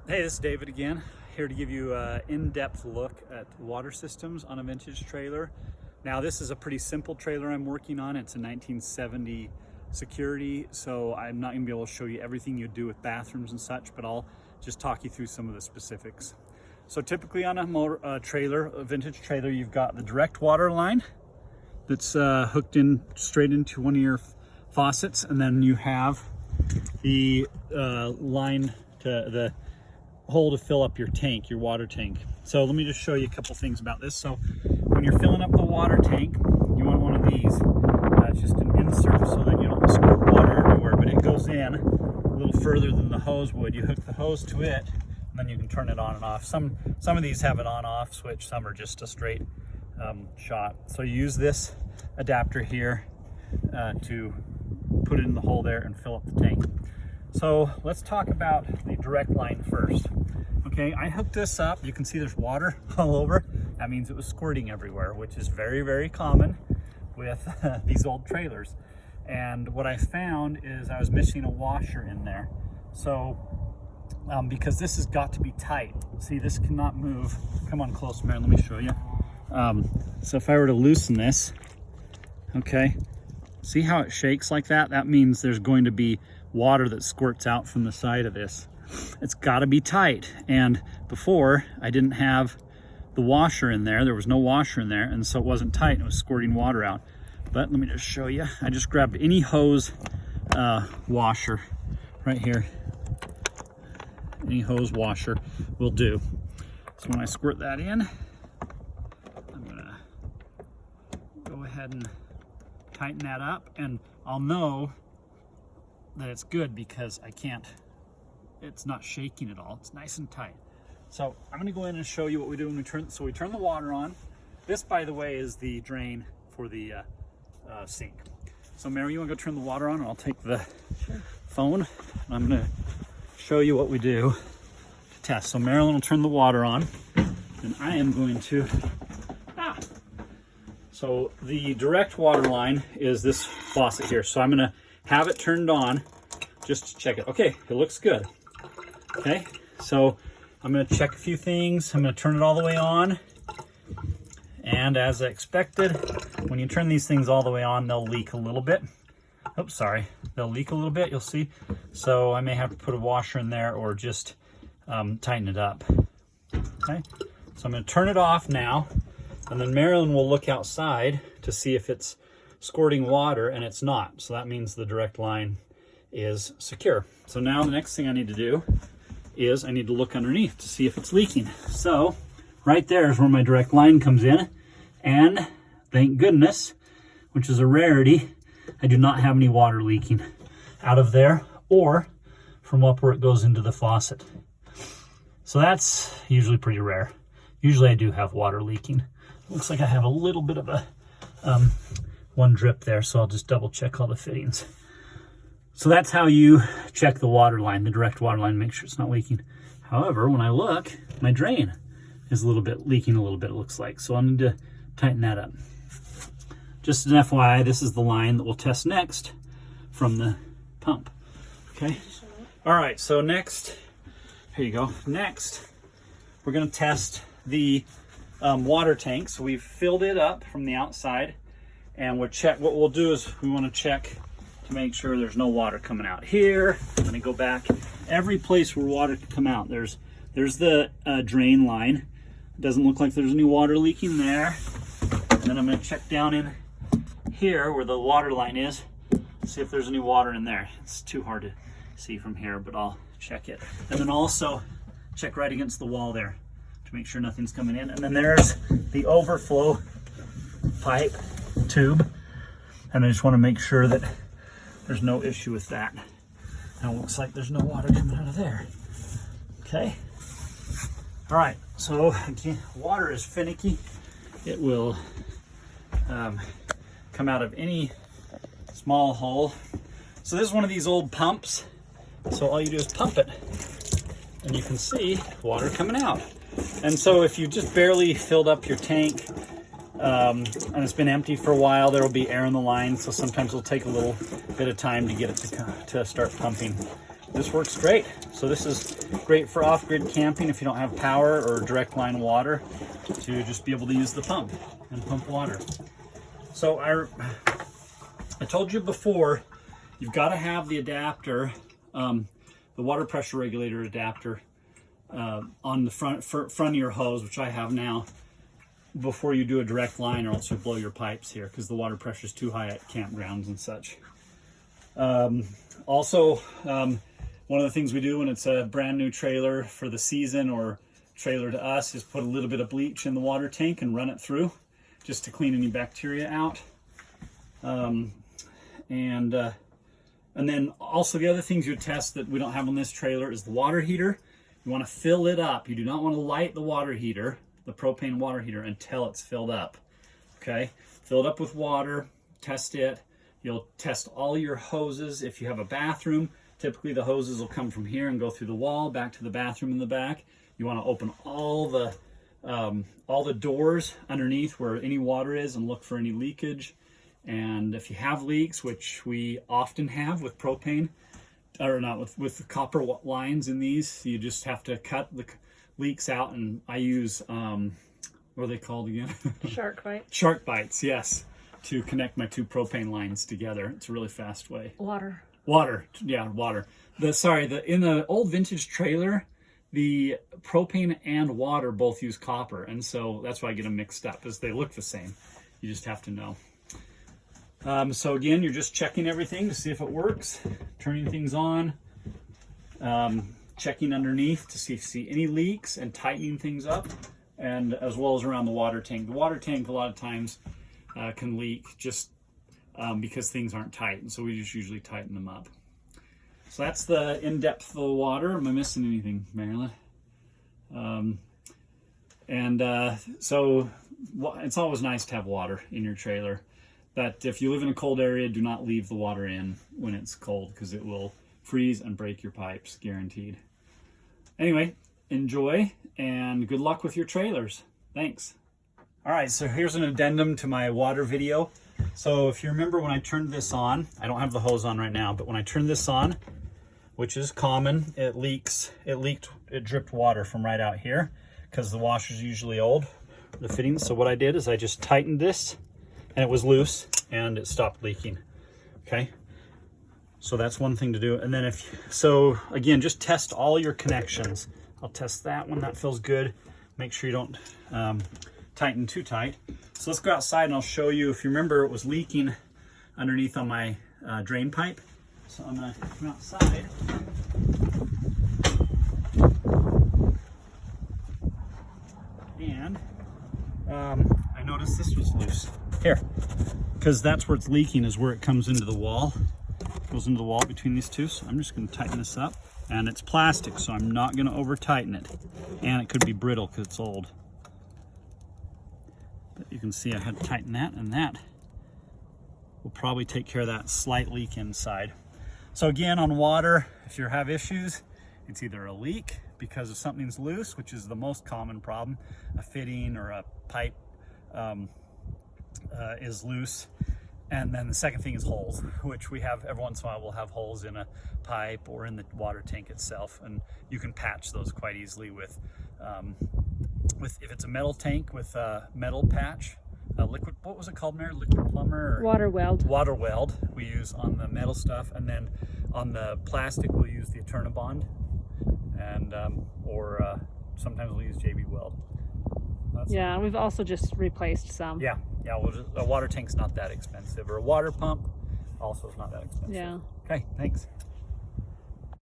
Hey, this is David again, here to give you an in-depth look at water systems on a vintage trailer. Now, this is a pretty simple trailer I'm working on. It's a 1970 Security, so I'm not going to be able to show you everything you do with bathrooms and such, but I'll just talk you through some of the specifics. So typically on a trailer, a vintage trailer, you've got the direct water line that's hooked in straight into one of your faucets, and then you have the line to the hole to fill up your tank, your water tank. So let me just show you a couple things about this. So when you're filling up the water tank, you want one of these. It's just an insert so that you don't squirt water everywhere, but it goes in a little further than the hose would. You hook the hose to it, and then you can turn it on and off. Some of these have an on-off switch, some are just a straight shot. So you use this adapter here to put it in the hole there and fill up the tank. So let's talk about the direct line first. Okay, I hooked this up. You can see there's water all over. That means it was squirting everywhere, which is very, very common with these old trailers. And what I found is I was missing a washer in there. So, because this has got to be tight. See, this cannot move. Come on close, Mary, let me show you. So if I were to loosen this, okay, see how it shakes like that? That means there's going to be water that squirts out from the side of this. It's got to be tight. And before, I didn't have the washer in there. There was no washer in there, and so it wasn't tight. It was squirting water out. But let me just show you. I just grabbed any hose washer right here. Any hose washer will do. So when I squirt that in, I'm gonna go ahead and tighten that up, and I'll know that it's good because it's not shaking at all. It's nice and tight. So I'm gonna go in and show you what we do when we turn the water on. This, by the way, is the drain for the sink. So Mary, you wanna go turn the water on, and I'll take the phone, and I'm gonna show you what we do to test. So Marilyn will turn the water on, and I am going to, So the direct water line is this faucet here. So I'm gonna have it turned on just to check it. Okay, it looks good. Okay, so I'm gonna check a few things. I'm gonna turn it all the way on. And as I expected, when you turn these things all the way on, they'll leak a little bit. Oops, sorry, they'll leak a little bit, you'll see. So I may have to put a washer in there or just tighten it up. Okay, so I'm gonna turn it off now, and then Marilyn will look outside to see if it's squirting water, and it's not. So that means the direct line is secure. So now the next thing I need to do is I need to look underneath to see if it's leaking. So right there is where my direct line comes in, and thank goodness, which is a rarity, I do not have any water leaking out of there or from up where it goes into the faucet. So that's usually pretty rare. Usually I do have water leaking. Looks like I have a little bit of a one drip there, so I'll just double check all the fittings. So that's how you check the water line, the direct water line, make sure it's not leaking. However, when I look, my drain is a little bit leaking a little bit, it looks like. So I need to tighten that up. Just an FYI, this is the line that we'll test next from the pump. Okay. All right, so next, here you go. Next, we're gonna test the water tank. So we've filled it up from the outside, and we'll check. What we'll do is we want to check to make sure there's no water coming out here. I'm gonna go back. Every place where water can come out, there's the drain line. It doesn't look like there's any water leaking there. And then I'm gonna check down in here where the water line is, see if there's any water in there. It's too hard to see from here, but I'll check it. And then also check right against the wall there to make sure nothing's coming in. And then there's the overflow pipe tube, and I just want to make sure that there's no issue with that. And it looks like there's no water coming out of there. Okay. All right, so again, water is finicky. It will come out of any small hole. So this is one of these old pumps. So all you do is pump it, and you can see water coming out. And so if you just barely filled up your tank and it's been empty for a while, there will be air in the line. So sometimes it'll take a little bit of time to get it to start pumping this works great. So this is great for off-grid camping if you don't have power or direct line water, to just be able to use the pump and pump water. So I told you before, you've got to have the adapter, the water pressure regulator adapter on the front of your hose, which I have now, before you do a direct line, or else you'll blow your pipes here because the water pressure is too high at campgrounds and such. Also, one of the things we do when it's a brand new trailer for the season or trailer to us is put a little bit of bleach in the water tank and run it through just to clean any bacteria out. And then also the other things you test that we don't have on this trailer is the water heater. You want to fill it up. You do not want to light the water heater, the propane water heater, until it's filled up. Okay, fill it up with water, test it. You'll test all your hoses. If you have a bathroom, typically the hoses will come from here and go through the wall back to the bathroom in the back. You want to open all the doors underneath where any water is and look for any leakage. And if you have leaks, which we often have with propane, or not with the copper lines in these, you just have to cut the leaks out. And I use, what are they called again? Shark bites. Shark bites, yes, to connect my two propane lines together. It's a really fast way. Water, yeah, water. In the old vintage trailer, the propane and water both use copper, and so that's why I get them mixed up, because they look the same. You just have to know. So again, you're just checking everything to see if it works, turning things on, checking underneath to see if you see any leaks, and tightening things up, and as well as around the water tank. The water tank a lot of times can leak just because things aren't tight, and so we just usually tighten them up. So that's the in-depth of the water. Am I missing anything, Marilyn? So it's always nice to have water in your trailer. But if you live in a cold area, do not leave the water in when it's cold, because it will freeze and break your pipes, guaranteed. Anyway, enjoy and good luck with your trailers. Thanks. All right, so here's an addendum to my water video. So if you remember when I turned this on, I don't have the hose on right now, but when I turned this on, which is common, it dripped water from right out here because the washer's usually old, the fittings. So what I did is I just tightened this, and it was loose and it stopped leaking. Okay, so that's one thing to do. And then so again, just test all your connections. I'll test that one. That feels good. Make sure you don't tighten too tight. So let's go outside and I'll show you. If you remember, it was leaking underneath on my drain pipe. So I'm gonna come outside. And I noticed this was loose. Here, because that's where it's leaking, is where it comes into the wall. It goes into the wall between these two. So I'm just gonna tighten this up. And it's plastic, so I'm not gonna over tighten it. And it could be brittle because it's old. But you can see I had to tighten that, and that will probably take care of that slight leak inside. So again, on water, if you have issues, it's either a leak because of something's loose, which is the most common problem, a fitting or a pipe is loose. And then the second thing is holes, which we have every once in a while. We'll have holes in a pipe or in the water tank itself, and you can patch those quite easily with if it's a metal tank, with a metal patch, liquid, what was it called, Mary? Liquid plumber? Or water weld. Water weld we use on the metal stuff, and then on the plastic we'll use the Eternabond, and or sometimes we'll use JB Weld. Yeah, we've also just replaced some. Yeah, well, a water tank's not that expensive, or a water pump also is not that expensive. Yeah. Okay, thanks.